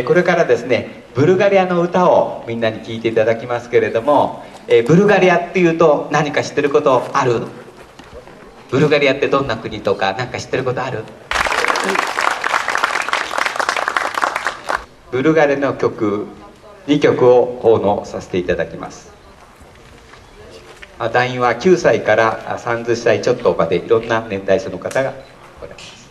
これからですね、ブルガリアの歌をみんなに聴いていただきますけれども、ブルガリアっていうと何か知ってることある？ブルガリアってどんな国とか何か知ってることある？ブルガリアの曲2曲を奉納させていただきます。団員は9歳から30歳ちょっとまでいろんな年代層の方がおられます。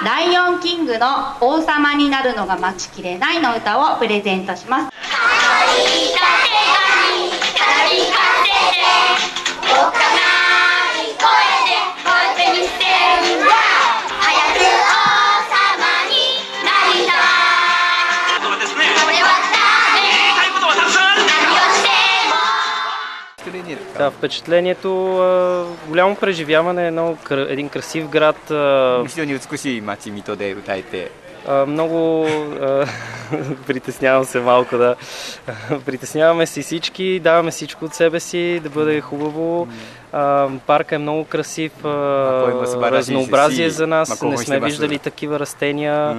ライオンキングの王様になるのが待ちきれないの歌をプレゼントします。Да, впечатлението, голямо преживяване, един красив град. Много притеснявам се малко, да. Притесняваме се всички, даваме всичко от себе си, да бъде хубаво. Парка е много красив, разнообразие за нас, не сме виждали такива растения.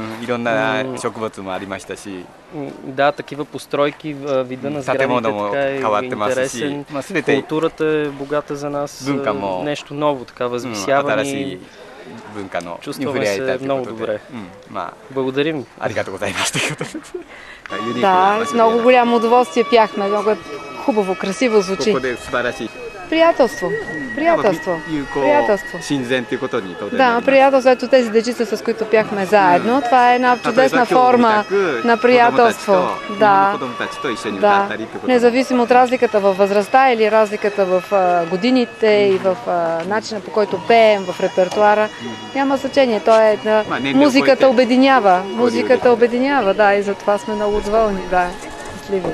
Да, такива постройки, вида на сградите така е интересен. Културата е богата за нас, нещо ново, така възвисява ни. Чувстваме се много добре. Благодарим. Да, с много голямо удоволствие пяхме. Много хубаво, красиво звучи. Приятелство. Приятелство. Приятелство. Да, приятелство. Ето тези дечица, с които пяхме заедно. Това е една чудесна форма на приятелство. Да. Да. Независимо от разликата във възрастта или разликата в годините и в начина, по който пеем, в репертуара, няма значение. То е музиката обединява. Музиката обединява, да, и затова сме много доволни. Да, щастливи.